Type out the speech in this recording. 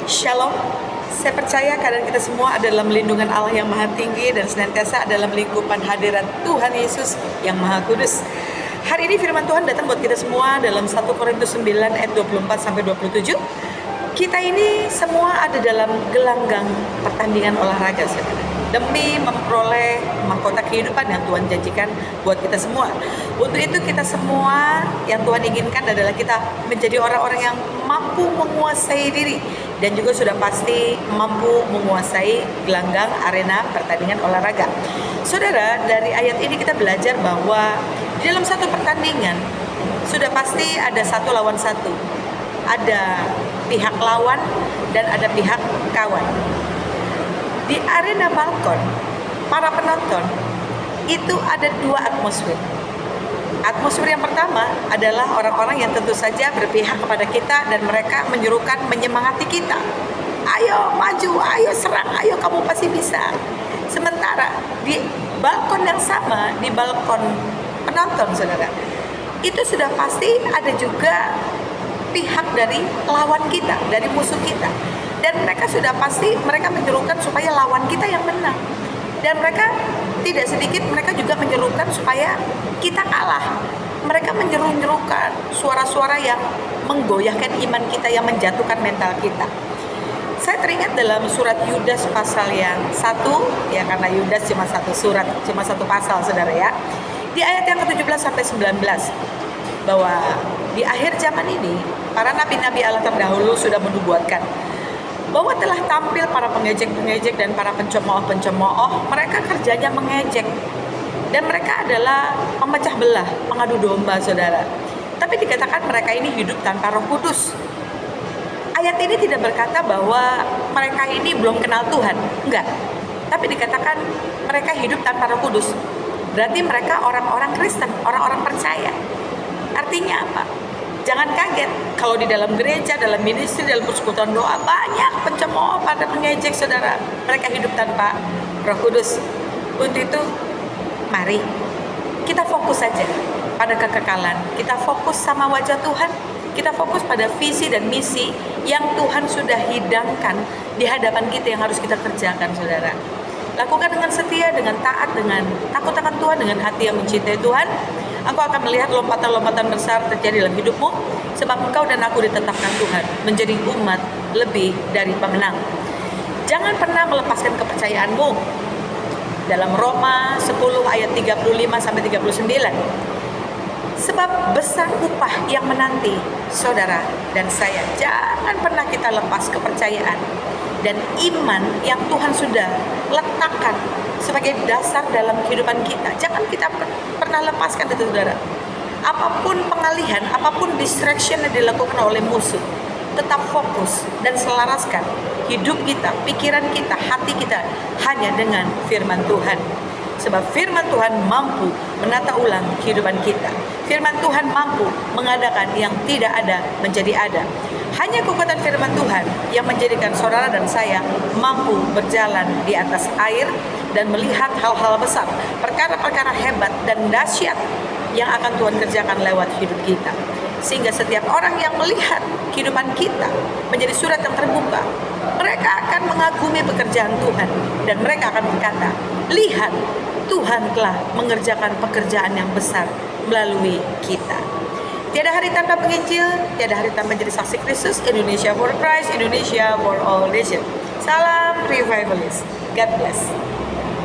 Shalom. Saya percaya keadaan kita semua ada dalam lindungan Allah yang Maha Tinggi dan senantiasa dalam lingkupan hadirat Tuhan Yesus yang Maha Kudus. Hari ini firman Tuhan datang buat kita semua dalam 1 Korintus 9 ayat 24 sampai 27. Kita ini semua ada dalam gelanggang pertandingan olahraga, saudara, demi memperoleh mahkota kehidupan yang Tuhan janjikan buat kita semua. Untuk itu kita semua yang Tuhan inginkan adalah kita menjadi orang-orang yang mampu menguasai diri dan juga sudah pasti mampu menguasai gelanggang arena pertandingan olahraga. Saudara, dari ayat ini kita belajar bahwa di dalam satu pertandingan sudah pasti ada satu lawan satu. Ada pihak lawan dan ada pihak kawan. Di arena balkon, para penonton itu ada dua atmosfer. Atmosfer yang pertama adalah orang-orang yang tentu saja berpihak kepada kita dan mereka menyuruhkan, menyemangati kita. Ayo maju, ayo serang, ayo kamu pasti bisa. Sementara di balkon yang sama, di balkon penonton, saudara, itu sudah pasti ada juga pihak dari lawan kita, dari musuh kita. Dan mereka sudah pasti mereka menyerukan supaya lawan kita yang menang. Dan mereka tidak sedikit mereka juga menyerukan supaya kita kalah. Mereka menyerukan suara-suara yang menggoyahkan iman kita, yang menjatuhkan mental kita. Saya teringat dalam surat Yudas pasal yang 1, ya karena Yudas cuma satu surat, cuma satu pasal, saudara ya. Di ayat yang ke-17 sampai 19, bahwa di akhir zaman ini para nabi-nabi Allah terdahulu sudah menubuatkan bahwa telah tampil para pengejek-pengejek dan para pencemooh-pencemooh. Mereka kerjanya mengejek dan mereka adalah pemecah belah, pengadu domba, saudara. Tapi dikatakan mereka ini hidup tanpa Roh Kudus. Ayat ini tidak berkata bahwa mereka ini belum kenal Tuhan, enggak. Tapi dikatakan mereka hidup tanpa Roh Kudus. Berarti mereka orang-orang Kristen, orang-orang percaya. Artinya apa? Jangan kaget kalau di dalam gereja, dalam ministry, dalam persekutuan doa banyak pencemooh, pada pengejek, saudara. Mereka hidup tanpa Roh Kudus. Untuk itu, mari kita fokus saja pada kekekalan. Kita fokus sama wajah Tuhan. Kita fokus pada visi dan misi yang Tuhan sudah hidangkan di hadapan kita yang harus kita kerjakan, saudara. Lakukan dengan setia, dengan taat, dengan takut akan Tuhan, dengan hati yang mencintai Tuhan. Engkau akan melihat lompatan-lompatan besar terjadi dalam hidupmu, sebab engkau dan aku ditetapkan Tuhan menjadi umat lebih dari pemenang. Jangan pernah melepaskan kepercayaanmu. Dalam Roma 10 ayat 35 sampai 39. Sebab besar upah yang menanti saudara dan saya. Jangan pernah kita lepas kepercayaan dan iman yang Tuhan sudah letakkan sebagai dasar dalam kehidupan kita. Jangan kita pernah lepaskan itu, saudara. Apapun pengalihan, apapun distraction yang dilakukan oleh musuh, tetap fokus dan selaraskan hidup kita, pikiran kita, hati kita hanya dengan firman Tuhan. Sebab firman Tuhan mampu menata ulang kehidupan kita. Firman Tuhan mampu mengadakan yang tidak ada menjadi ada. Hanya kekuatan firman Tuhan yang menjadikan saudara dan saya mampu berjalan di atas air dan melihat hal-hal besar, perkara-perkara hebat dan dahsyat yang akan Tuhan kerjakan lewat hidup kita. Sehingga setiap orang yang melihat kehidupan kita menjadi surat yang terbuka, mereka akan mengagumi pekerjaan Tuhan dan mereka akan berkata, lihat, Tuhan telah mengerjakan pekerjaan yang besar melalui kita. Tiada hari tanpa penginjil, tiada hari tanpa menjadi saksi Kristus. Indonesia for Christ, Indonesia for all nations. Salam revivalist. God bless.